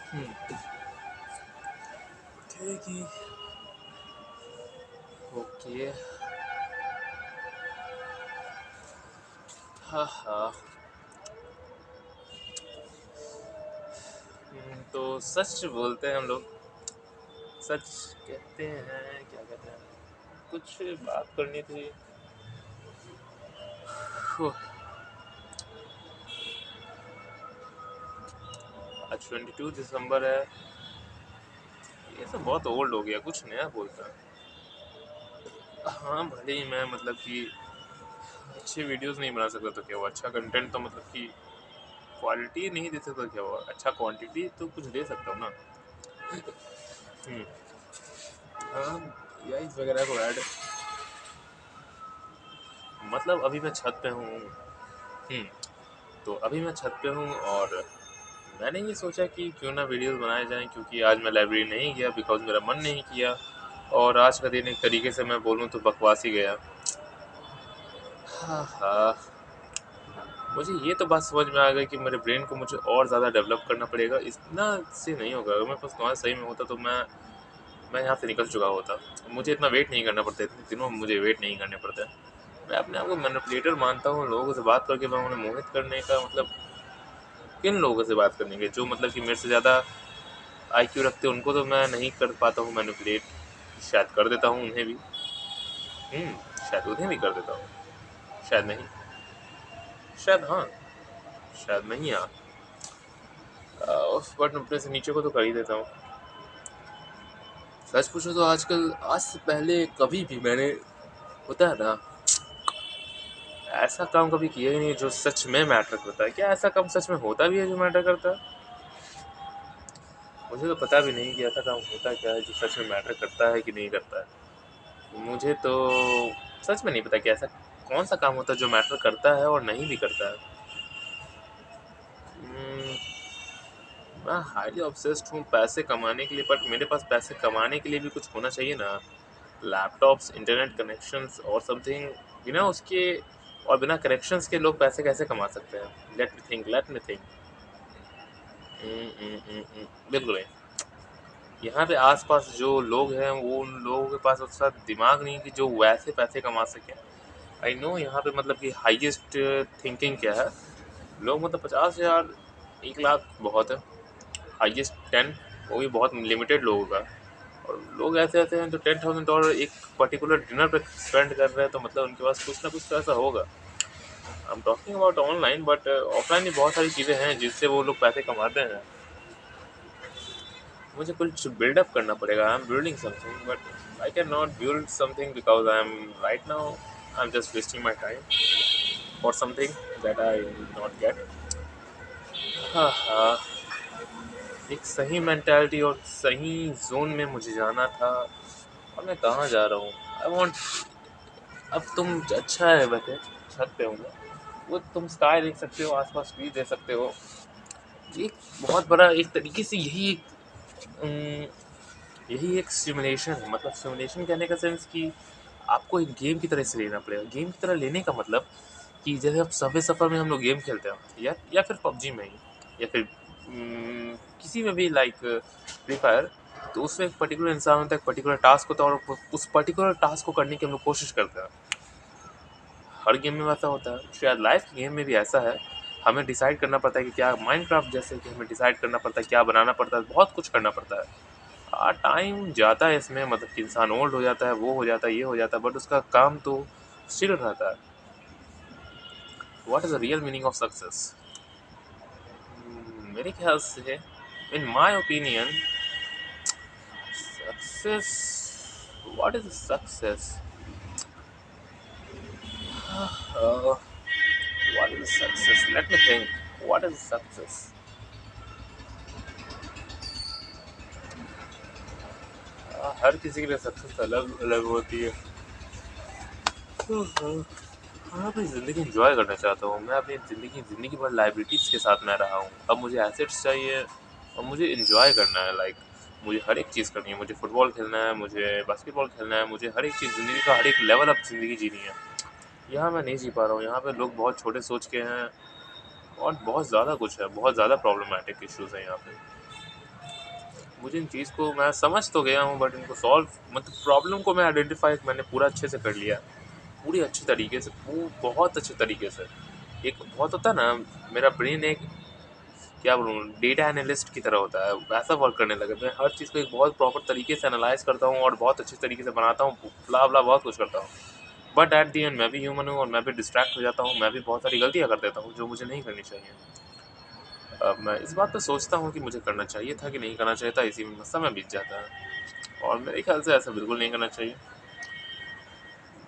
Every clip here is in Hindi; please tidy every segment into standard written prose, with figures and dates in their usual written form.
हम्म, ठीक है। ओके। हाँ हाँ। तो सच बोलते हैं हम लोग। सच कहते हैं, क्या कहते हैं, कुछ बात करनी थी। ओह, आज 22 दिसंबर है। ये सब बहुत ओल्ड हो गया, कुछ नया बोलता है। हाँ, भले ही मैं मतलब कि अच्छे वीडियोस नहीं बना सकता तो क्या हुआ, अच्छा कंटेंट तो मतलब कि क्वालिटी नहीं दे सकता क्या हुआ, अच्छा क्वांटिटी तो कुछ दे सकता हूँ ना। हम्म। हाँ, यही वगैरह को ऐड। मतलब अभी मैं छत पे हूँ। तो अभी मैं छत पे हूँ और मैंने ये सोचा कि क्यों ना वीडियोस बनाए जाएं, क्योंकि आज मैं लाइब्रेरी नहीं गया बिकॉज मेरा मन नहीं किया। और आज का दिन एक तरीके से मैं बोलूँ तो बकवास ही गया। हाँ हाँ। मुझे ये तो बात समझ में आ गई कि मेरे ब्रेन को मुझे और ज़्यादा डेवलप करना पड़ेगा, इतना से नहीं होगा। अगर मेरे पास तुम्हारा सही में होता तो मैं यहाँ से निकल चुका होता। मुझे इतना वेट नहीं करना पड़ता, इतने दिनों में मुझे वेट नहीं करने पड़ते। मैं अपने आप को मैनिपुलेटर मानता हूँ, लोगों से बात करके मैं उन्हें मोहित करने का मतलब किन लोगों से बात करने के जो मतलब कि मेरे से ज़्यादा आईक्यू रखते हैं उनको तो मैं नहीं कर पाता हूँ मैनिपुलेट। शायद कर देता हूँ उन्हें भी। शायद उन्हें भी कर देता हूँ, शायद नहीं, शायद हाँ, शायद नहीं हाँ। बट अपने से नीचे को तो कर ही देता हूँ। सच पूछो तो आजकल आज से पहले कभी भी मैंने, होता है ना, ऐसा काम कभी किया ही नहीं जो सच में मैटर करता है। क्या ऐसा काम सच में होता भी है जो मैटर करता है? मुझे तो पता भी नहीं कि ऐसा काम होता क्या है जो सच में मैटर करता है कि नहीं करता है। मुझे तो सच में नहीं पता कि ऐसा कौन सा काम होता है जो मैटर करता है और नहीं भी करता है। हम्म, मैं हाईली ऑब्सेस्ड हूँ पैसे कमाने के लिए, बट मेरे पास पैसे कमाने के लिए भी कुछ होना चाहिए ना। लैपटॉप्स, इंटरनेट कनेक्शंस और समथिंग। बिना उसके और बिना कनेक्शंस के लोग पैसे कैसे कमा सकते हैं? Late me think, late me think. बिल्कुल नहीं। यहाँ पे आसपास जो लोग हैं वो उन लोगों के पास उतना दिमाग नहीं कि जो वैसे पैसे कमा सकें। आई नो यहाँ पे मतलब कि हाईएस्ट थिंकिंग क्या है। लोग मतलब 50,000, 1 लाख बहुत है। हाईएस्ट 10, वो भी बहुत लिमिटेड लोगों का। और लोग ऐसे ऐसे हैं जो $10,000 एक पर्टिकुलर डिनर पे स्पेंड कर रहे हैं, तो मतलब उनके पास कुछ ना कुछ तो ऐसा होगा। I am talking about online, but offline भी बहुत सारी चीज़ें हैं जिससे वो लोग पैसे कमाते हैं। मुझे कुछ बिल्डअप करना पड़ेगा। I am building something but I can not build something because I am right now I am just wasting my time for something that I not gate. हाँ हाँ। एक सही मेंटालिटी और सही जोन में मुझे जाना था, और मैं कहाँ जा रहा हूँ? I want. अब तुम अच्छा है वैसे, छत पे हूँ मैं। वो तुम स्काई देख सकते हो, आसपास ट्री देख सकते हो। एक बहुत बड़ा एक तरीके से यही एक सिमुलेशन है। मतलब सिमुलेशन कहने का सेंस कि आपको एक गेम की तरह से लेना पड़ेगा। गेम की तरह लेने का मतलब कि जैसे अब सबवे सफ़र में हम लोग गेम खेलते हैं, या फिर पबजी में ही, या फिर किसी में भी लाइक फ्री फायर। तो उसमें एक पर्टिकुलर इंसान होता है, एक पर्टिकुलर टास्क होता है, और उस पर्टिकुलर टास्क को करने की हम लोग कोशिश करते हैं। हर गेम में वैसा होता है, शायद लाइफ के गेम में भी ऐसा है। हमें डिसाइड करना पड़ता है कि क्या, माइनक्राफ्ट जैसे कि हमें डिसाइड करना पड़ता है क्या बनाना पड़ता है, बहुत कुछ करना पड़ता है। टाइम जाता है इसमें, मतलब कि इंसान ओल्ड हो जाता है, वो हो जाता है, ये हो जाता है, बट उसका काम तो स्टिल रहता है। What is the real meaning of success? मेरे ख्याल से, in my opinion, success, what is success? What is success? Let me think. What is success? हर किसी के लिए सक्सेस अलग अलग होती है। मैं अपनी ज़िंदगी इंजॉय करना चाहता हूँ। मैं अपनी ज़िंदगी भर लाइबिलिटीज़ के साथ मैं रहा हूँ। अब मुझे एसेट्स चाहिए और मुझे इंजॉय करना है। लाइक मुझे हर एक चीज़ करनी है। मुझे फुटबॉल खेलना है, मुझे बास्केटबॉल खेलना है, मुझे हर एक चीज़ ज़िंदगी का हर एक लेवल अप ज़िंदगी जीनी है। यहाँ मैं नहीं जी पा रहा हूँ। यहाँ पे लोग बहुत छोटे सोच के हैं और बहुत ज़्यादा कुछ है, बहुत ज़्यादा प्रॉब्लमैटिक इश्यूज़ हैं यहाँ पे। मुझे इन चीज़ को मैं समझ तो गया हूँ, बट इनको सॉल्व मतलब प्रॉब्लम को मैं आइडेंटिफ़ाई मैंने पूरा अच्छे से कर लिया। पूरी अच्छी तरीके से, बहुत अच्छे तरीके से। एक बहुत होता है ना, मेरा ब्रेन एक क्या बोलूँ डेटा एनालिस्ट की तरह होता है, वैसा वर्क करने लगा। मैं हर चीज़ को एक बहुत प्रॉपर तरीके से एनालाइज़ करता हूँ और बहुत अच्छे तरीके से बनाता हूँ, ब्ला-ब्ला बहुत कुछ करता हूँ। बट एट द एंड मैं भी ह्यूमन हूँ और मैं भी डिस्ट्रैक्ट हो जाता हूँ, मैं भी बहुत सारी गलतियाँ कर देता हूँ जो मुझे नहीं करनी चाहिए। अब मैं इस बात पे सोचता हूँ कि मुझे करना चाहिए था कि नहीं करना चाहिए था, इसी में समय बीत जाता है और मेरे ख्याल से ऐसा बिल्कुल नहीं करना चाहिए।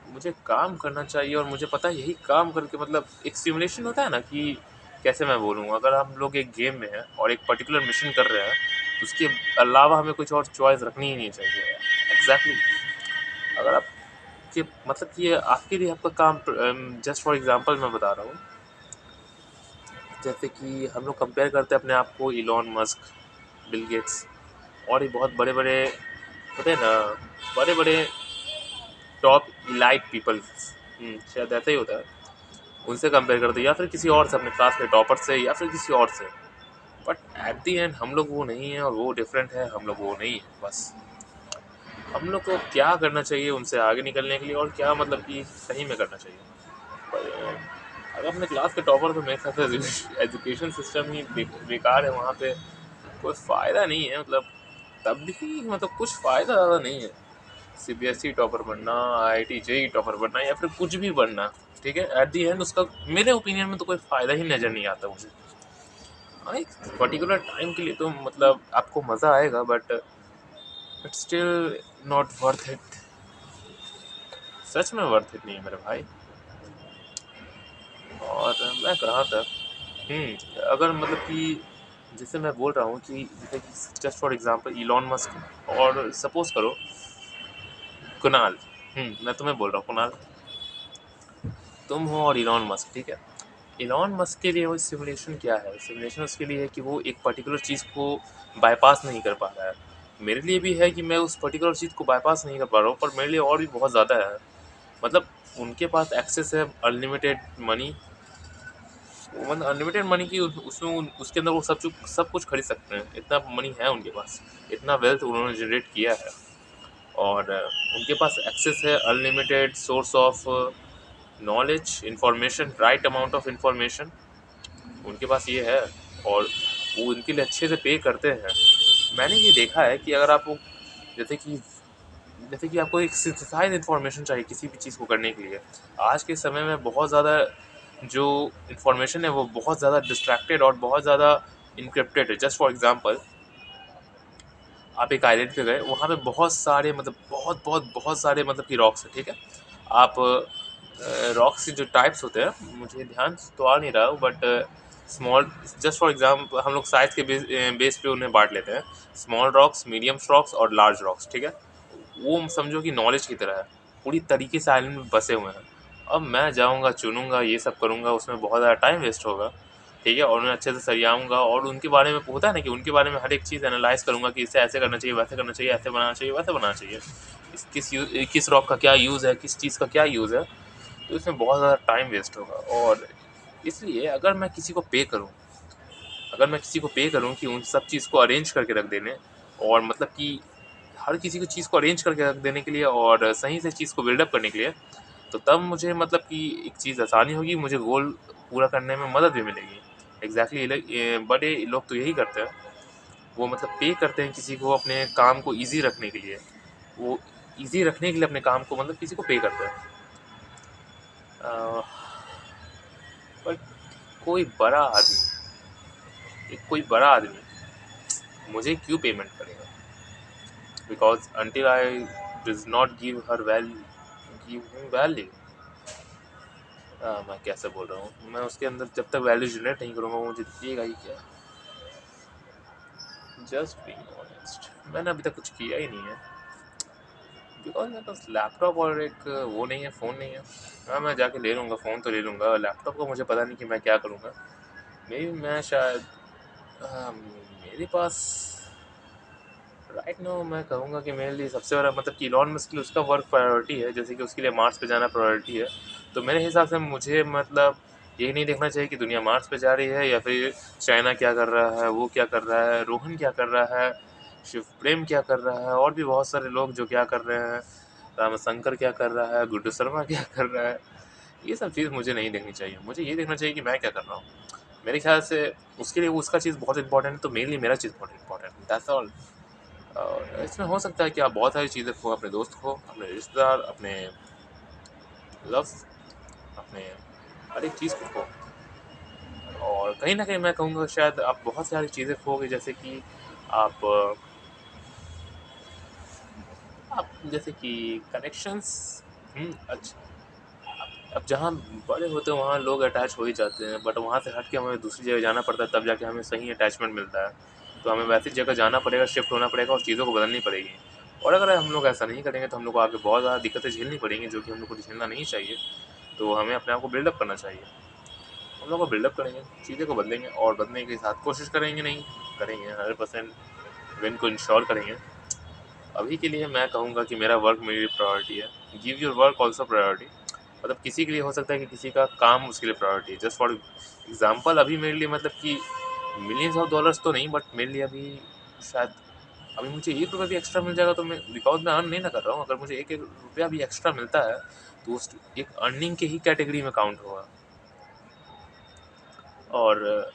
मुझे काम करना चाहिए और मुझे पता है यही काम करके मतलब एक सिमुलेशन होता है ना कि कैसे मैं बोलूँ, अगर हम लोग एक गेम में हैं और एक पर्टिकुलर मिशन कर रहे हैं, तो उसके अलावा हमें कुछ और चॉइस रखनी ही नहीं चाहिए। एग्ज़ैक्टली अगर आप कि मतलब कि ये आपके लिए आपका काम जस्ट फॉर एग्ज़ाम्पल मैं बता रहा हूँ, जैसे कि हम लोग कंपेयर करते हैं अपने आप को इलॉन मस्क, बिल गेट्स और ये बहुत बड़े-बड़े होते हैं ना, बड़े-बड़े टॉप इलाइट पीपल्स शायद ऐसा ही होता है। उनसे कंपेयर करते हैं या फिर किसी और से, अपने क्लास के टॉपर से या फिर किसी और से। बट एट द एंड हम लोग वो नहीं हैं और वो डिफरेंट है, हम लोग वो नहीं है बस। हम लोग को क्या करना चाहिए उनसे आगे निकलने के लिए और क्या मतलब कि सही में करना चाहिए। पर अगर अपने क्लास के टॉपर तो मेरे ख्याल से एजुकेशन सिस्टम ही बेकार है, वहाँ पे कोई फ़ायदा नहीं है। मतलब तब भी मतलब कुछ फ़ायदा ज़्यादा नहीं है। सीबीएसई टॉपर बनना, आईआईटी जेईई टॉपर बनना या फिर कुछ भी बनना, ठीक है, एट दी एंड उसका मेरे ओपिनियन में तो कोई फ़ायदा ही नज़र नहीं आता मुझे। हाँ, एक पर्टिकुलर टाइम के लिए तो मतलब आपको मज़ा आएगा, but it's still not worth it. सच में वर्थ इट नहीं है मेरे भाई। और मैं कहाँ था, अगर मतलब कि जैसे मैं बोल रहा हूँ कि जैसे कि just for example Elon Musk और सपोज करो कुणाल, मैं तुम्हें बोल रहा हूँ कुणाल, तुम हो और इलॉन मस्क, ठीक है। इलॉन मस्क के लिए वो सिमुलेशन क्या है, सिमुलेशन उसके लिए है कि वो एक पर्टिकुलर चीज़ को बाईपास नहीं कर पा रहा है। मेरे लिए भी है कि मैं उस पर्टिकुलर चीज़ को बाईपास नहीं कर पा रहा हूँ, पर मेरे लिए और भी बहुत ज़्यादा है। मतलब उनके पास एक्सेस है अनलिमिटेड मनी, मतलब अनलिमिटेड मनी की उसमें उसके अंदर वो सब कुछ खरीद सकते हैं, इतना मनी है उनके पास, इतना वेल्थ उन्होंने जनरेट किया है। और उनके पास एक्सेस है unlimited source of knowledge, information, right amount of information उनके पास ये है। और वो उनके लिए अच्छे से पे करते हैं। मैंने ये देखा है कि अगर आपको जैसे कि जैसे कि आपको एक सिंथेसाइज इन्फॉर्मेशन चाहिए किसी भी चीज़ को करने के लिए, आज के समय में बहुत ज़्यादा जो इन्फॉर्मेशन है वो बहुत ज़्यादा डिस्ट्रैक्टेड और बहुत ज़्यादा इनक्रिप्टेड है। जस्ट फॉर एग्जांपल, आप एक आइलैंड पे गए, वहाँ पे बहुत सारे मतलब बहुत बहुत बहुत सारे मतलब कि रॉक्स है, ठीक है। आप रॉक्स के जो टाइप्स होते हैं मुझे ध्यान तो आ नहीं रहा हूँ, but small, just for example हम लोग साइज के बेस पे उन्हें बांट लेते हैं, स्मॉल रॉक्स, मीडियम रॉक्स और लार्ज रॉक्स, ठीक है। वो समझो कि नॉलेज की तरह है, पूरी तरीके से आइलैंड में बसे हुए हैं। अब मैं जाऊँगा, चुनूँगा, ये सब करूँगा, उसमें बहुत ज़्यादा टाइम वेस्ट होगा, ठीक है। और उन्हें अच्छे से सरियाऊँगा और उनके बारे में होता है ना कि उनके बारे में हर एक चीज़ एनालाइज़ करूँगा कि इसे ऐसे करना चाहिए, वैसे करना चाहिए, ऐसे बनाना चाहिए, वैसे बनाना चाहिए। किस रॉक का क्या यूज़ है, किस चीज़ का क्या यूज़ है, तो इसमें बहुत ज़्यादा टाइम वेस्ट होगा। और इसलिए अगर मैं किसी को पे करूँ कि उन सब चीज़ को अरेंज करके रख देने, और मतलब कि हर किसी को चीज़ को अरेंज करके रख देने के लिए और सही से चीज़ को बिल्डअप करने के लिए, तो तब मुझे मतलब कि एक चीज़ आसानी होगी, मुझे गोल पूरा करने में मदद भी मिलेगी। एग्जैक्टली बड़े लोग तो यही करते हैं, वो मतलब पे करते हैं किसी को अपने काम को ईजी रखने के लिए, वो ईजी रखने के लिए अपने काम को मतलब किसी को पे करते हैं। पर कोई बड़ा आदमी, कोई बड़ा आदमी मुझे क्यों पेमेंट करेगा? Because until I does not give him value, मैं कैसे बोल रहा हूँ, मैं उसके अंदर जब तक वैल्यू जनरेट नहीं करूँगा वो मुझे दिएगा ही क्या। जस्ट बीइंग ऑनेस्ट, मैंने अभी तक कुछ किया ही नहीं है, बिकॉज मेरे पास लैपटॉप और एक वो नहीं है, फ़ोन नहीं है। हाँ, मैं जाके ले लूँगा, फ़ोन तो ले लूँगा, लैपटॉप को मुझे पता नहीं कि मैं क्या करूँगा। मे बी मैं शायद मेरे पास राइट नाउ मैं कहूँगा कि मेरे लिए सबसे बड़ा मतलब कि इलॉन मस्क के लिए उसका वर्क प्रायोरिटी है, जैसे कि उसके लिए मार्स पे जाना प्रायोरिटी है। तो मेरे हिसाब से मुझे मतलब ये नहीं देखना चाहिए कि दुनिया मार्स पे जा रही है या फिर चाइना क्या कर रहा है, वो क्या कर रहा है, रोहन क्या कर रहा है, शिव प्रेम क्या कर रहा है, और भी बहुत सारे लोग जो क्या कर रहे हैं, रामशंकर क्या कर रहा है, गुड्डू शर्मा क्या कर रहा है। ये सब चीज़ मुझे नहीं देखनी चाहिए, मुझे ये देखना चाहिए कि मैं क्या कर रहा हूँ। मेरे ख्याल से उसके लिए उसका चीज़ बहुत इंपॉर्टेंट है, तो मेरे लिए मेरा चीज़ बहुत इंपॉर्टेंट है, दैट्स ऑल। और इसमें हो सकता है कि आप बहुत सारी चीज़ें खो, अपने दोस्त खो, अपने रिश्तेदार, अपने लव, अपने हर एक चीज़ को खो। और कहीं न कहीं मैं कहूँगा शायद आप बहुत सारी चीज़ें खोगे, जैसे कि आप जैसे कि कनेक्शंस। अच्छा। अब जहाँ बड़े होते हैं वहाँ लोग अटैच हो ही जाते हैं, बट वहाँ से हट के हमें दूसरी जगह जाना पड़ता है, तब जाके हमें सही अटैचमेंट मिलता है। तो हमें वैसी जगह जाना पड़ेगा, शिफ्ट होना पड़ेगा और चीज़ों को बदलनी पड़ेगी। और अगर हम लोग ऐसा नहीं करेंगे तो हम लोग को आगे बहुत ज़्यादा दिक्कतें झेलनी पड़ेंगी, जो कि हम लोग को झेलना नहीं चाहिए। तो हमें अपने आप को बिल्डअप करना चाहिए। हम लोग को बिल्डअप करेंगे, चीज़ें को बदलेंगे और बदलने के साथ कोशिश करेंगे, नहीं करेंगे 100% विन को इंश्योर करेंगे। अभी के लिए मैं कहूँगा कि मेरा वर्क मेरी प्रायोरिटी है। Give your work also priority. मतलब किसी के लिए हो सकता है कि किसी का काम उसके लिए प्रायोरिटी है। जस्ट फॉर एग्जांपल, अभी मेरे लिए मतलब कि मिलियंस ऑफ डॉलर्स तो नहीं, बट मेरे लिए अभी शायद अभी मुझे ₹1 भी एक्स्ट्रा मिल जाएगा तो मैं, बिकॉज़ मैं अर्न नहीं ना कर रहा हूँ, अगर मुझे एक-एक रुपया भी एक्स्ट्रा मिलता है तो उस एक अर्निंग के ही कैटेगरी में काउंट होगा। और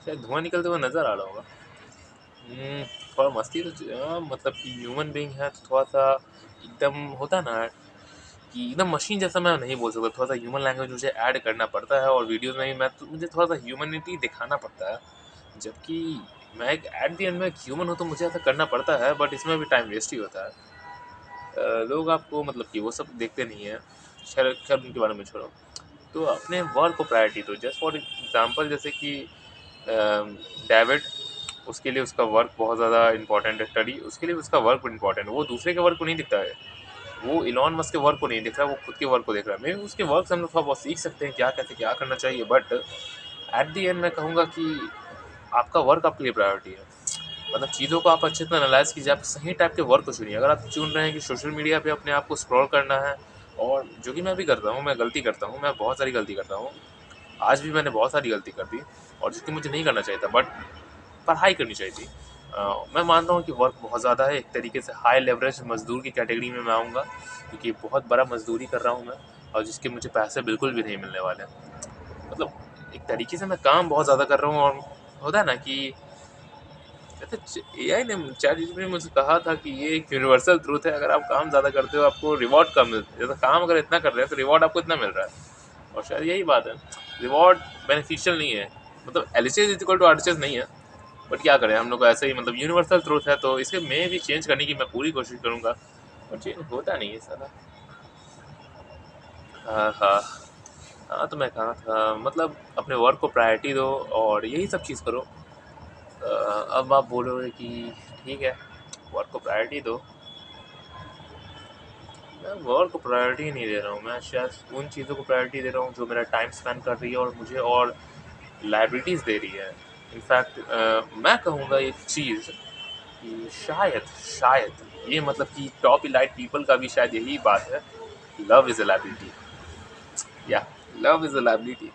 शायद धुआँ निकलते हुए नज़र आ रहा होगा। थोड़ा मस्ती तो मतलब कि ह्यूमन बीइंग है तो थोड़ा-सा एकदम होता है ना कि एकदम मशीन जैसा मैं नहीं बोल सकता, थोड़ा-सा ह्यूमन लैंग्वेज मुझे ऐड करना पड़ता है और वीडियोज़ में भी मैं तो मुझे थोड़ा-सा ह्यूमैनिटी दिखाना पड़ता है। जबकि मैं एक एट द एंड में एक ह्यूमन हूँ, तो मुझे ऐसा करना पड़ता है, बट इसमें भी टाइम वेस्ट ही होता है। लोग आपको मतलब कि वो सब देखते नहीं हैं। खैर खैर उनके बारे में छोड़ो। तो अपने वर्क को प्रायोरिटी दो। जस्ट फॉर एग्ज़ाम्पल, जैसे कि डेविड, उसके लिए उसका वर्क बहुत ज़्यादा इंपॉर्टेंट है, स्टडी उसके लिए उसका वर्क इंपॉर्टेंट है, वो दूसरे के वर्क को नहीं दिखता है। वो इलॉन मस्क के वर्क को नहीं देख रहा है, वो खुद के वर्क को देख रहा है। मे बी उसके वर्क से हम लोग थोड़ा बहुत सीख सकते हैं क्या कैसे क्या करना चाहिए, बट एट द एंड मैं कहूँगा कि आपका वर्क आपके लिए प्रायोरिटी है। मतलब चीज़ों को आप अच्छे से एनालाइज़ कीजिए, आप सही टाइप के वर्क को चुनिए। अगर आप चुन रहे हैं कि सोशल मीडिया पे अपने आप को स्क्रॉल करना है, और जो कि मैं भी करता हूँ, मैं गलती करता हूँ, मैं बहुत सारी गलती करता हूँ। आज भी मैंने बहुत सारी गलती कर दी, और जो कि मुझे नहीं करना चाहिए था, बट पढ़ाई करनी चाहिए थी। मैं मानता हूँ कि वर्क बहुत ज़्यादा है, एक तरीके से हाई लेवरेज मज़दूर की कैटेगरी में मैं आऊँगा, क्योंकि बहुत बड़ा मज़दूरी कर रहा हूँ मैं, और जिसके मुझे पैसे बिल्कुल भी नहीं मिलने वाले। मतलब एक तरीके से मैं काम बहुत ज़्यादा कर रहा हूँ, और होता है ना कि कहते एआई ने चैटजीपीटी ने मुझसे कहा था कि ये एक यूनिवर्सल ट्रूथ है, अगर आप काम ज़्यादा करते हो आपको रिवॉर्ड कम मिलता है। जैसे काम अगर इतना कर रहे हैं तो रिवॉर्ड आपको इतना मिल रहा है, और शायद यही बात है। रिवॉर्ड बेनिफिशियल नहीं है, मतलब LHS is equal to RHS नहीं है, बट क्या करें हम लोग, ऐसे ही मतलब यूनिवर्सल ट्रूथ है, तो इसे मैं भी चेंज करने की मैं पूरी कोशिश करूँगा, और चेंज होता नहीं है सारा। हाँ हाँ। हाँ, तो मैं कहा था मतलब अपने वर्क को प्रायोरिटी दो और यही सब चीज़ करो। अब आप बोलोगे कि ठीक है, वर्क को प्रायोरिटी दो। मैं वर्क को प्रायोरिटी नहीं दे रहा हूँ, मैं शायद उन चीज़ों को प्रायोरिटी दे रहा हूँ जो मेरा टाइम स्पेंड कर रही है और मुझे और लाइबिलिटीज़ दे रही है। इनफैक्ट मैं कहूँगा एक चीज़ कि शायद शायद ये मतलब कि टॉप इलाइट पीपल का भी शायद यही बात है, लव इज़ अ लाइबिलिटी। या, love is a liability.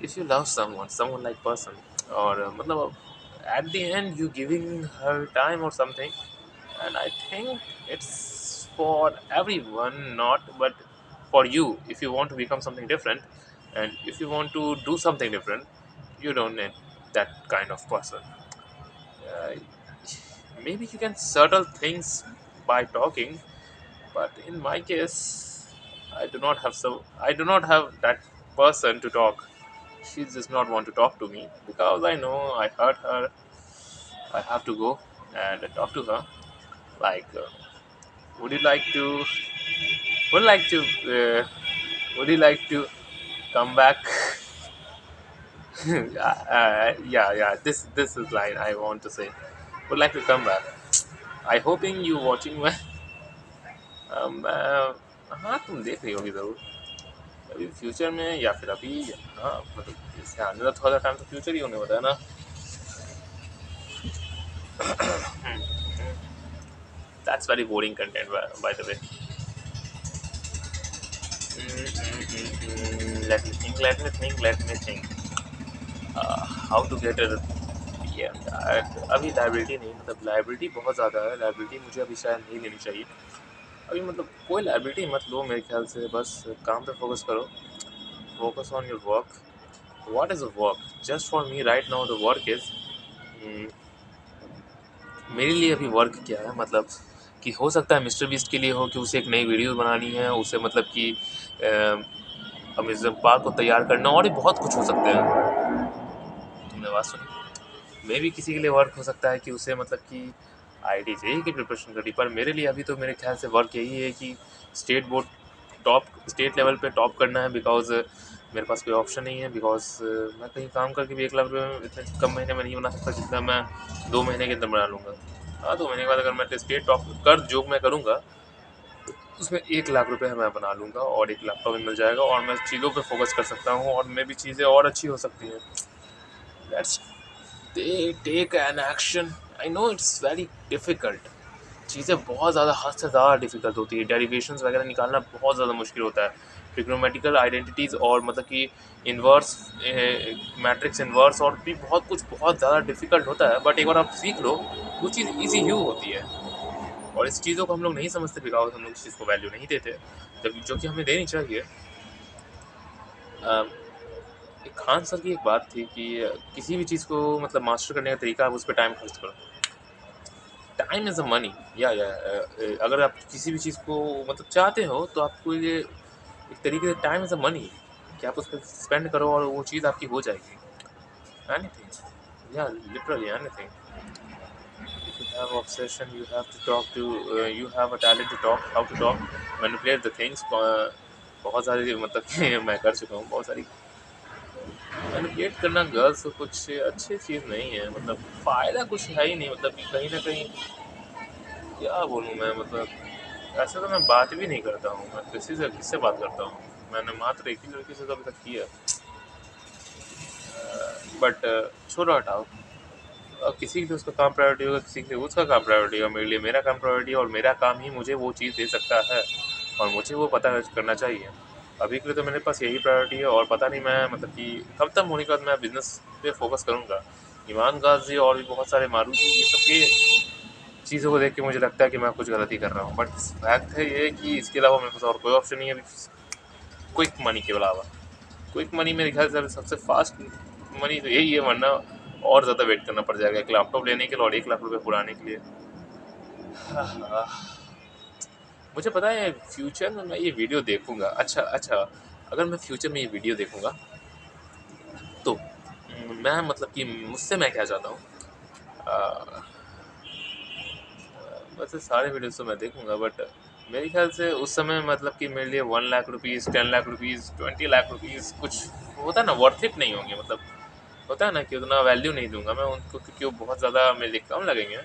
If you love someone like person, और मतलब at the end you giving her time or something, and I think it's for everyone, not but for you. If you want to become something different, and if you want to do something different, you don't need that kind of person. uh, Maybe you can settle things by talking, but in my case, I do not have that person to talk. She does not want to talk to me because I know I hurt her. I have to go and talk to her. Like, would you like to? Would you like to? Would you like to come back? Yeah. This is line I want to say. Would like to come back. I hoping you watching my. हाँ, तुम देख रही होगी ज़रूर अभी फ्यूचर में, या फिर अभी। हाँ मतलब इससे आने वाला थोड़ा टाइम तो फ्यूचर ही होने वाला है ना। That's very boring content, by the way. Let me think. How to get ये अभी लाइबिलिटी नहीं, मतलब लाइबिलिटी बहुत ज़्यादा है, लाइबिलिटी मुझे अभी शायद नहीं लेनी चाहिए अभी, मतलब कोई लाइबिलिटी मत लो मेरे ख्याल से, बस काम पे फोकस करो, focus on your work. What is a work? Just for me right now the work is, मेरे लिए अभी वर्क क्या है, मतलब कि हो सकता है मिस्टर बीस्ट के लिए हो कि उसे एक नई वीडियो बनानी है, उसे मतलब कि अम्यूज़मेंट पार्क को तैयार करना, और भी बहुत कुछ हो सकते हैं। तुमने बात सुनी, मे भी किसी के लिए वर्क हो सकता है कि उसे मतलब कि आईआईटी जेईई की प्रिपरेशन करनी, पर मेरे लिए अभी तो मेरे ख्याल से वर्क यही है कि state board top, state level पे टॉप करना है, बिकॉज मेरे पास कोई ऑप्शन नहीं है, बिकॉज मैं कहीं काम करके भी 1 लाख रुपये इतने कम महीने में नहीं बना सकता जितना मैं 2 महीने के अंदर बना लूँगा। हाँ, 2 महीने के बाद अगर मैं स्टेट टॉप कर जो मैं करूँगा उसमें 1 लाख रुपये मैं बना लूँगा और एक लैपटॉप भी मिल जाएगा और मैं चीज़ों पे फोकस कर सकता हूँ और मे भी चीज़ें और अच्छी हो सकती हैं। Let's take an action. I know it's very difficult, चीज़ें बहुत ज़्यादा हद से ज़्यादा डिफ़िकल्ट होती है, डेरिवेशंस वगैरह निकालना बहुत ज़्यादा मुश्किल होता है, ट्रिग्नोमेट्रिकल आइडेंटिटीज़ और मतलब कि इन्वर्स मैट्रिक्स इन्वर्स और भी बहुत कुछ बहुत ज़्यादा डिफ़िकल्ट होता है, बट एक बार आप सीख लो वो चीज़ ईजी ह्यू होती है। और इस चीज़ों को हम लोग नहीं समझते, बिकॉज हम लोग इस चीज़ को वैल्यू नहीं देते, जब जो कि हमें देनी चाहिए। एक खान सर की एक बात थी कि किसी भी चीज़ को मतलब मास्टर करने का तरीका, आप उस पर टाइम खर्च करो। टाइम इज़ अ मनी, या अगर आप किसी भी चीज़ को मतलब चाहते हो तो आपको ये एक तरीके से टाइम इज़ अ मनी कि आप उस पर स्पेंड करो और वो चीज़ आपकी हो जाएगी। एनीथिंग, या literally anything. If you have obsession, you have to talk to, you have a talent to talk, how to talk, manipulate the things। बहुत सारी मतलब कि मैं कर चुका हूँ बहुत सारी। मैनिपुलेट करना गर्ल्स को कुछ अच्छी चीज़ नहीं है, मतलब फ़ायदा कुछ है ही नहीं, मतलब कि कहीं ना कहीं क्या बोलूँ मैं, मतलब ऐसे तो मैं बात भी नहीं करता हूँ, मैं किससे बात करता हूँ, मैंने मात्र एक ही लड़की से तो अभी तक किया। बट छोड़ो हटाओ, किसी के लिए उसका काम प्रायोरिटी होगा, किसी के लिए उसका काम प्रायोरिटी होगा, मेरे लिए मेरा काम प्रायोरिटी है और मेरा काम ही मुझे वो चीज़ दे सकता है और मुझे वो पता करना चाहिए। अभी के लिए तो मेरे पास यही प्रायोरिटी है और पता नहीं मैं मतलब कि कब तक होने के बाद मैं बिजनेस पे फोकस करूँगा। ईमान गाजी और भी बहुत सारे मारूति, ये सब के चीज़ों को देख के मुझे लगता है कि मैं कुछ गलती कर रहा हूँ, बट फैक्ट है ये कि इसके अलावा मेरे पास और कोई ऑप्शन नहीं है अभी क्विक मनी के अलावा। क्विक मनी मेरे ख्याल से सबसे फास्ट मनी तो यही है, वरना और ज़्यादा वेट करना पड़ जाएगा एक लैपटॉप लेने के लिए और 1 लाख रुपए पुराने के लिए। हाँ, मुझे पता है फ्यूचर में मैं ये वीडियो देखूंगा। अच्छा अच्छा, अगर मैं फ्यूचर में ये वीडियो देखूंगा तो मैं मतलब कि मुझसे मैं क्या चाहता हूँ, अ, वैसे सारे वीडियोस तो मैं देखूंगा, बट मेरे ख्याल से उस समय मतलब कि मेरे लिए 1 lakh rupees, 10 lakh rupees, 20 lakh rupees कुछ होता है ना, वर्थ इट नहीं होंगे, मतलब होता है ना कि उतना वैल्यू नहीं दूंगा मैं उनको, क्योंकि वो बहुत ज़्यादा मेरे लिए कम लगेंगे।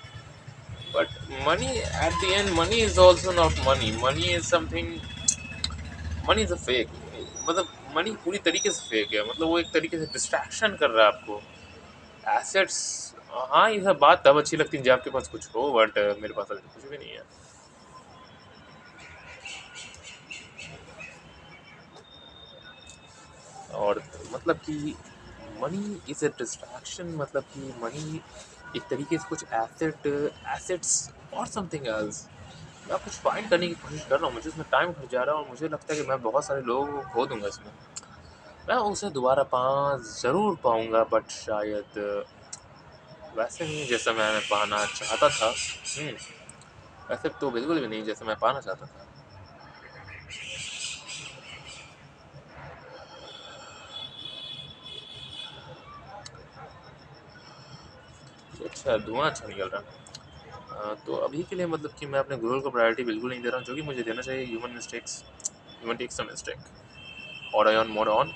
But money at the and, money is also not money, money is something, money is a fake, मतलब मनी पूरी तरीके से फेक है, मतलब वो एक तरीके से डिस्ट्रैक्शन कर रहा है आपको। एसेट्स, हाँ ये सब बात तब अच्छी लगती है जब आपके पास कुछ हो, बट मेरे पास अभी तो कुछ भी नहीं है। और मतलब कि मनी इज अ डिस्ट्रैक्शन, मतलब कि मनी एक तरीके से कुछ एसेट्स और समथिंग एल्स। मैं कुछ फाइंड करने की कोशिश कर रहा हूँ, मुझे उसमें टाइम खर्च जा रहा है और मुझे लगता है कि मैं बहुत सारे लोगों को खो दूंगा इसमें। मैं उसे दोबारा पा ज़रूर पाऊंगा, बट शायद वैसे नहीं जैसा मैं पाना चाहता था। वैसे तो बिल्कुल भी नहीं जैसा मैं पाना चाहता था। अच्छा, धुआं अच्छा निकल रहा है। तो अभी के लिए मतलब कि मैं अपने गोल को प्रायोरिटी बिल्कुल नहीं दे रहा हूँ, जो कि मुझे देना चाहिए। ह्यूमन टेक्स अ मिस्टेक और I on mode on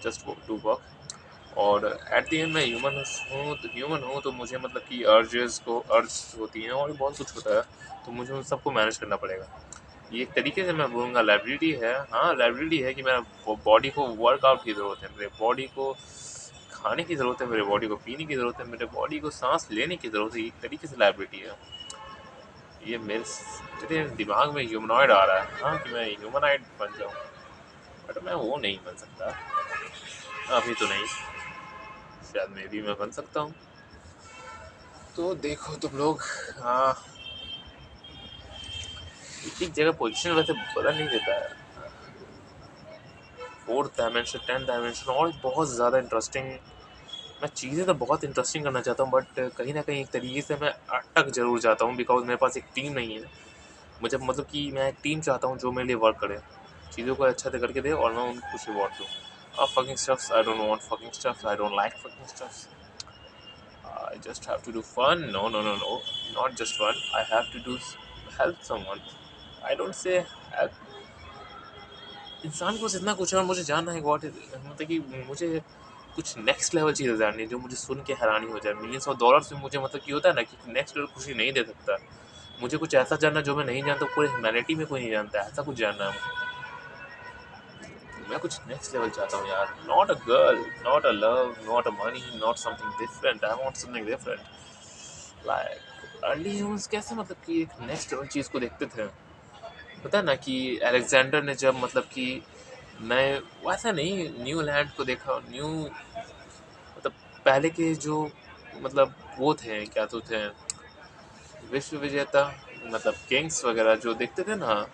just to work. और एट द एंड मैं ह्यूमन हूँ तो मुझे मतलब कि अर्ज होती हैं और भी बहुत कुछ होता है, तो मुझे उन सबको मैनेज करना पड़ेगा। ये एक तरीके से मैं बोलूँगा लाइबिलिटी है, हाँ लाइबिलिटी है कि मेरा बॉडी को वर्कआउट की ज़रूरत है, मेरे बॉडी को खाने की ज़रूरत है, मेरे बॉडी को पीने की ज़रूरत है, मेरे बॉडी को सांस लेने की ज़रूरत है, एक तरीके से लाइबिलिटी है। ये मेरे दिमाग में ह्यूमनॉइड आ रहा है, हाँ कि मैं ह्यूमनॉइड बन जाऊँ, बट मैं वो नहीं बन सकता, अभी तो नहीं। शायद मैं भी मैं बन सकता हूँ। तो देखो तुम लोग, हाँ, एक जगह पोजीशन वैसे बदल नहीं देता है। फोर्थ डायमेंशन, 10th डायमेंशन और बहुत ज़्यादा इंटरेस्टिंग। मैं चीज़ें तो बहुत इंटरेस्टिंग करना चाहता हूँ, बट कहीं ना कहीं एक तरीके से मैं अटक जरूर जाता हूँ, बिकॉज मेरे पास एक टीम नहीं है। मुझे मतलब कि मैं एक टीम चाहता हूँ जो मेरे लिए वर्क करे, चीज़ों को अच्छा से करके दे और मैं उनको कुछ रिवॉर्ड दूँ। fucking stuffs, I don't want fucking stuff, I don't like fucking stuffs. I just have to do fun. No, no, no, no, not just fun. I have to do help someone. I don't say help. इंसान को बस इतना कुछ है और मुझे जानना है व्हाट मतलब कि मुझे कुछ नेक्स्ट लेवल चीज़ें जाननी है जो मुझे सुन के हैरानी हो जाए। मिलियंस ऑफ डॉलर्स में मुझे मतलब कि होता है ना कि नेक्स्ट लेवल खुशी नहीं दे सकता। मुझे कुछ ऐसा जानना जो मैं नहीं जानता, पूरे ह्यूमैनिटी में कोई नहीं जानता, ऐसा कुछ जानना है मुझे। मैं कुछ नेक्स्ट लेवल चाहता हूँ यार, not a girl, not a love, not a money, not something different. I want something different. Like early humans कैसे मतलब कि एक नेक्स्ट लेवल चीज़ को देखते थे। पता है ना कि अलेक्जेंडर ने जब मतलब कि नए, वैसा नहीं, न्यू लैंड को देखा, न्यू मतलब पहले के जो मतलब वो थे, क्या तो थे, विश्व विजेता मतलब किंग्स वगैरह जो देखते थे ना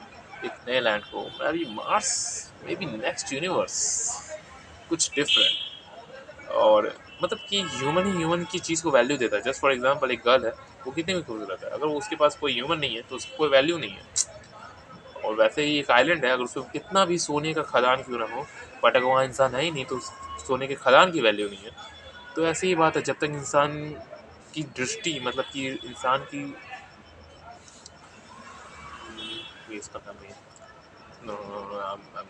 एक नए लैंड को, may be Mars, may be next universe, कुछ डिफरेंट। और मतलब कि ह्यूमन ही ह्यूमन की चीज़ को वैल्यू देता है। जस्ट फॉर एग्जांपल एक गर्ल है, वो कितनी भी खूबसूरत है, अगर उसके पास कोई ह्यूमन नहीं है तो उसकी कोई वैल्यू नहीं है। और वैसे ही एक आइलैंड है, अगर उसमें कितना भी सोने का खदान क्यों ना हो, बट अगर वहाँ इंसान है ही नहीं तो उस सोने के खदान की वैल्यू नहीं है। तो ऐसी ही बात है, जब तक इंसान की दृष्टि मतलब कि इंसान की, ये इसका नाम नहीं है, नो नो नो,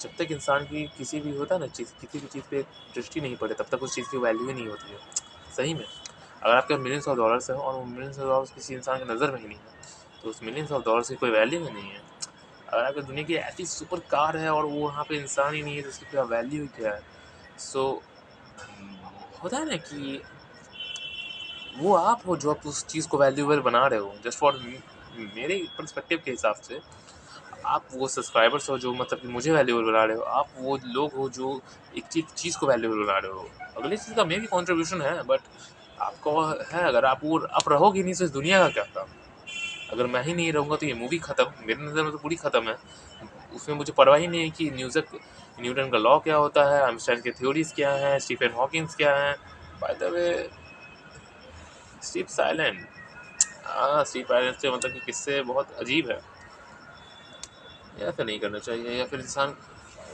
जब तक इंसान की किसी भी होता है ना चीज़, किसी भी चीज़ पे दृष्टि नहीं पड़े तब तक उस चीज़ की वैल्यू ही नहीं होती है। सही में, अगर आपके मिलियंस ऑफ डॉलर्स है और वो मिलियंस ऑफ डॉलर्स किसी इंसान की नज़र में ही नहीं है तो उस मिलियंस ऑफ डॉलर्स की कोई वैल्यू ही नहीं है। अगर आपकी दुनिया की ऐसी सुपर कार है और वो वहाँ पे इंसान ही नहीं है तो उसकी क्या वैल्यू क्या है। सो होता है ना कि वो आप हो जो आप उस चीज़ को वैल्यूएबल बना रहे हो। जस्ट फॉर मेरे पर्सपेक्टिव के हिसाब से आप वो सब्सक्राइबर्स हो जो मतलब कि मुझे वैल्यूएबल बना रहे हो, आप वो लोग हो जो एक चीज़ को वैल्यूएबल बना रहे हो। अगली चीज़ का मे भी कॉन्ट्रीब्यूशन है, बट आपको है, अगर आप रहोगे नहीं तो इस दुनिया का क्या काम। अगर मैं ही नहीं रहूँगा तो ये मूवी ख़त्म, मेरी नज़र में तो पूरी ख़त्म है। उसमें मुझे परवाह ही नहीं है कि न्यूटन का लॉ क्या होता है, आइंस्टाइन के थ्योरीज क्या हैं, स्टीफन हॉकिंस क्या हैं। By the way, Steve silent, हाँ स्टीव साइलेंट से मतलब कि किस्से बहुत अजीब है। ऐसा नहीं करना चाहिए, या फिर इंसान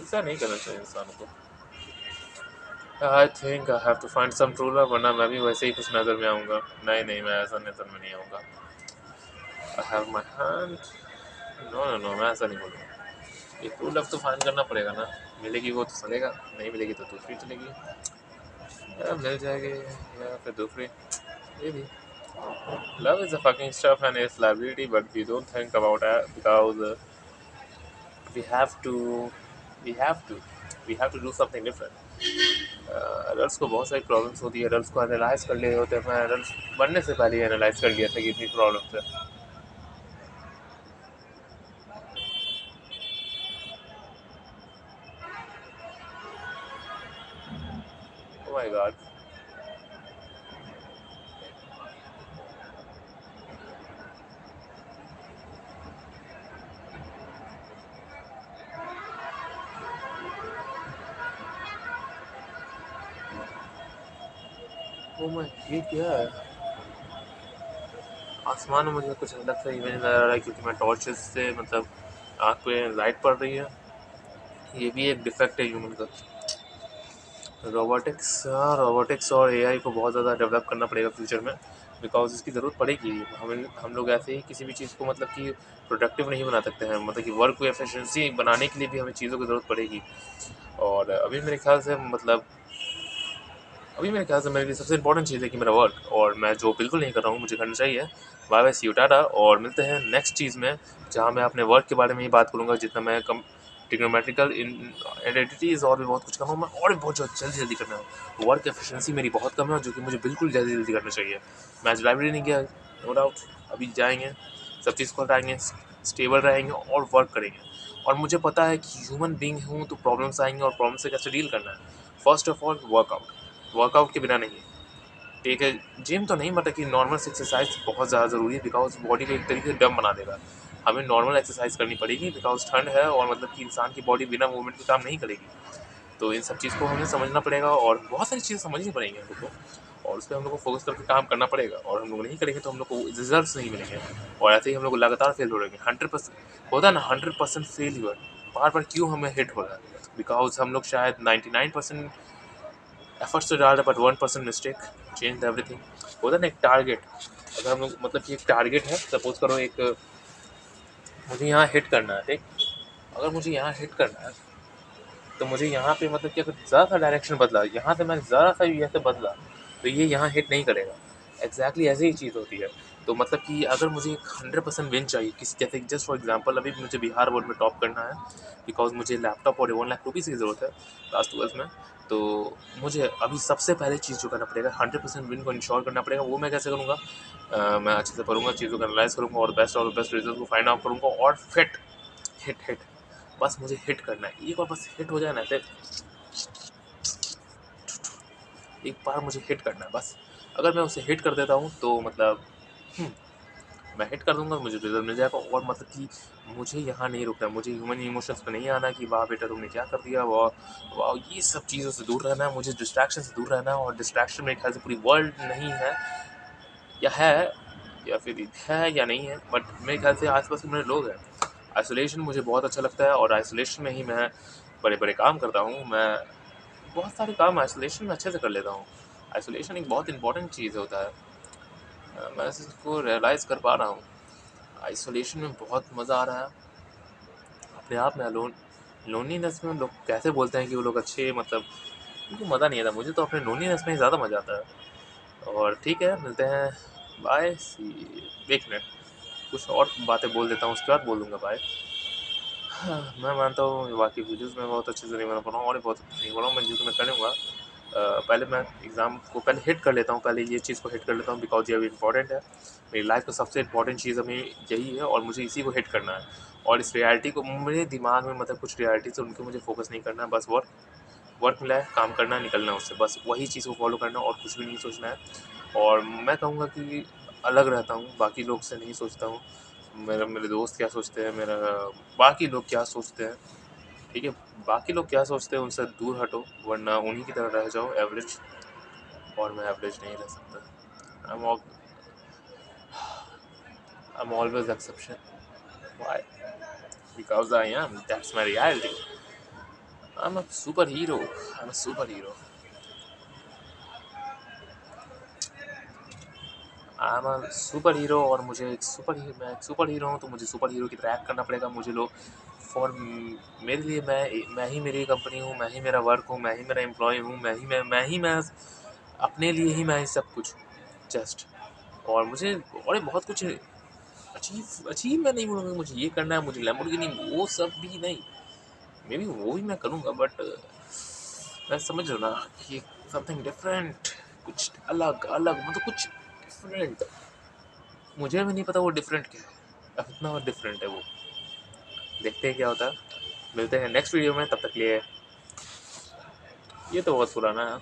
ऐसा नहीं करना चाहिए इंसान को। I think I have to find some true love, वरना मैं भी वैसे ही कुछ नज़र में आऊँगा। नहीं नहीं, मैं ऐसा नज़र में नहीं आऊँगा। I have my hand, no no no, मैं ऐसा नहीं बोलूँगा। ये ट्रू लव तो फाइंड करना पड़ेगा ना, मिलेगी वो तो चलेगा, नहीं मिलेगी तो दूसरी चलेगी, या मिल जाएगी या फिर दूसरी, ये भी। Love is a fucking stuff and its liability, but we don't think about it because we have to, we have to, we have to do something different. Adults को बहुत सारी प्रॉब्लम्स होती है, एडल्ट्स को एनालाइज कर लिए होते हैं। मैं एडल्ट्स बनने से पहले एनालाइज कर लिया था कि इतनी प्रॉब्लम्स है। Oh my God, oh my, ये क्या है? आसमान में मुझे कुछ अलग सा इमेज नजर आ रहा है क्योंकि मैं टॉर्चेस से मतलब आँख पे लाइट पड़ रही है। ये भी एक डिफेक्ट है ह्यूमन का। रोबोटिक्स, हाँ रोबोटिक्स और एआई को बहुत ज़्यादा डेवलप करना पड़ेगा फ्यूचर में, बिकॉज इसकी ज़रूरत पड़ेगी। हम लोग ऐसे ही किसी भी चीज़ को मतलब कि प्रोडक्टिव नहीं बना सकते हैं, मतलब कि वर्क को एफिशिएंसी बनाने के लिए भी हमें चीज़ों की ज़रूरत पड़ेगी। और अभी मेरे ख्याल से मेरे लिए सबसे इंपॉर्टेंट चीज़ है कि मेरा वर्क, और मैं जो बिल्कुल नहीं कर रहा हूँ मुझे करना चाहिए। Bye bye, see you, tata, और मिलते हैं नेक्स्ट चीज़ में जहाँ मैं अपने वर्क के बारे में ही बात करूँगा। जितना मैं कम ट्रिग्नोमेट्रिकल एंटिटीज़ और भी बहुत कुछ कर रहा हूँ मैं, और भी बहुत जल्दी जल्दी करना है। वर्क एफिशिएंसी मेरी बहुत कम है जो कि मुझे बिल्कुल जल्दी जल्दी करना चाहिए। मैं आज लाइब्रेरी नहीं गया, नो डाउट, अभी जाएंगे, सब चीज़ को हटाएंगे, स्टेबल रहेंगे और वर्क करेंगे। और मुझे पता है कि ह्यूमन बीइंग हूँ तो प्रॉब्लम्स आएँगी और प्रॉब्लम से कैसे डील करना है। फर्स्ट ऑफ ऑल वर्कआउट के बिना नहीं, ठीक है? जिम तो नहीं, मतलब कि नॉर्मल एक्सरसाइज बहुत ज़्यादा ज़रूरी है बिकॉज़ बॉडी को एक तरीके से डंब बना देगा। हमें नॉर्मल एक्सरसाइज करनी पड़ेगी बिकॉज़ ठंड है और मतलब कि इंसान की बॉडी बिना मूवमेंट के काम नहीं करेगी। तो इन सब चीज़ को हमें समझना पड़ेगा और बहुत सारी चीज़ें समझनी पड़ेंगी हम लोग को, और उस पे हम लोग को फोकस करके काम करना पड़ेगा, और हम लोग नहीं करेंगे तो हम लोग को रिजल्ट्स नहीं मिलेंगे, और ऐसे ही हम लोग लगातार फेल हो रहेंगे। 100% होता है ना, 100% फेलियर बार बार क्यों हमें हिट हो रहा है? बिकॉज हम लोग शायद 99% एफर्ट्स तो डाल रहे, बट 1% मिस्टेक चेंज एवरीथिंग। होता है ना एक टारगेट, अगर हम लोग मतलब कि एक टारगेट है, सपोज करो एक मुझे यहाँ हिट करना है, ठीक? अगर मुझे यहाँ हिट करना है तो मुझे यहाँ पे मतलब कि अगर ज़रा सा डायरेक्शन बदला, यहाँ से मैं ज़रा सा भी ऐसे बदला, तो ये यहाँ हिट नहीं करेगा। एग्जैक्टली ऐसे ही चीज़ होती है। तो मतलब कि अगर मुझे 100% विन चाहिए, किस जैसे जस्ट फॉर एग्जांपल अभी मुझे बिहार बोर्ड में टॉप करना है, बिकॉज मुझे लैपटॉप और 1 लाख रुपीज़ की ज़रूरत है क्लास 12 में। तो मुझे अभी सबसे पहले चीज़ जो करना पड़ेगा, 100% विन को इंश्योर करना पड़ेगा। वो मैं कैसे करूँगा? मैं अच्छे से पढ़ूंगा, चीज़ों को एनालाइज करूँगा और बेस्ट रिजल्ट को फाइंड आउट करूँगा, और फिट हिट हिट बस मुझे हिट करना है। एक बार बस हिट हो जाए ना, ऐसे एक बार मुझे हिट करना है बस। अगर मैं उसे हिट कर देता हूँ तो मतलब मैं हिट कर दूंगा, मुझे रिजल्ट मिल जाएगा। और मतलब कि मुझे यहाँ नहीं रुकना है, मुझे ह्यूमन इमोशंस पे नहीं आना कि वाह बेटा तुमने क्या कर दिया, वाह वाह, ये सब चीज़ों से दूर रहना है, मुझे डिस्ट्रैक्शन से दूर रहना है। और डिस्ट्रैक्शन मेरे ख्याल से पूरी वर्ल्ड नहीं है, या है, या फिर है या नहीं है, बट मेरे ख्याल से आसपास में मेरे लोग हैं। आइसोलेशन मुझे बहुत अच्छा लगता है, और आइसोलेशन में ही मैं बड़े बड़े काम करता हूँ। मैं बहुत सारे काम आइसोलेशन में अच्छे से कर लेता हूँ। आइसोलेशन एक बहुत इंपॉर्टेंट चीज़ होता है। मैं इसको रियलाइज़ कर पा रहा हूँ। आइसोलेशन में बहुत मज़ा आ रहा है अपने आप में। लोनलीनेस में लोग कैसे बोलते हैं कि वो लोग अच्छे, मतलब उनको मज़ा नहीं आता। मुझे तो अपने लोनलीनेस में ही ज़्यादा मज़ा आता है। और ठीक है, मिलते हैं, बाय। एक मिनट, कुछ और बातें बोल देता हूँ, उसके बाद बोल दूँगा बाय। हाँ, मैं मानता हूँ वाकई वीडियोज़ में बहुत अच्छे से नहीं बना पा रहा हूँ, और बहुत नहीं बना, मैं जो मैं करूँगा, पहले मैं एग्ज़ाम को पहले हिट कर लेता हूँ, पहले ये चीज़ को हिट कर लेता हूँ बिकॉज ये अभी इंपॉर्टेंट है। मेरी लाइफ का सबसे इंपॉर्टेंट चीज़ अभी यही है, और मुझे इसी को हिट करना है। और इस रियलिटी को मेरे दिमाग में, मतलब कुछ रियलिटी से उनके मुझे फोकस नहीं करना है। बस वर्क वर्क मिला है, काम करना है, निकलना है उससे, बस वही चीज़ को फॉलो करना है और कुछ भी नहीं सोचना है। और मैं कहूँगा कि अलग रहता हूँ, बाकी लोग से नहीं सोचता हूँ। मेरे दोस्त क्या सोचते हैं, मेरा बाकी लोग क्या सोचते हैं, ठीक है? बाकी लोग क्या सोचते हैं उनसे दूर हटो, वरना उन्हीं की तरह रह जाओ, एवरेज। और मैं एवरेज नहीं रह सकता। I'm always exception. Why? Because I am. That's my reality. I'm a superhero. I'm a superhero. I'm a superhero, और मुझे एक सुपर हीरो, मैं एक सुपर हीरो हूँ, तो मुझे सुपर हीरो की तरह एक्ट करना पड़ेगा। मुझे लोग फॉर मेरे लिए, मैं ही मेरी कंपनी हूँ, मैं ही मेरा वर्क हूँ, मैं ही मेरा एम्प्लॉय हूँ, मैं अपने लिए ही मैं सब कुछ जस्ट। और मुझे और बहुत कुछ अचीव अचीव मैं नहीं बोलूँगा मुझे ये करना है, मुझे लैम्बोर्गिनी, वो सब भी नहीं। मे बी वो भी मैं करूँगा, बट मैं समझ रहा ना कि समथिंग डिफरेंट, कुछ अलग अलग, मतलब कुछ डिफरेंट। मुझे भी नहीं पता वो डिफरेंट क्या है, अब इतना डिफरेंट है वो। देखते हैं क्या होता है। मिलते हैं नेक्स्ट वीडियो में, तब तक लिए ये तो बहुत पुराना है।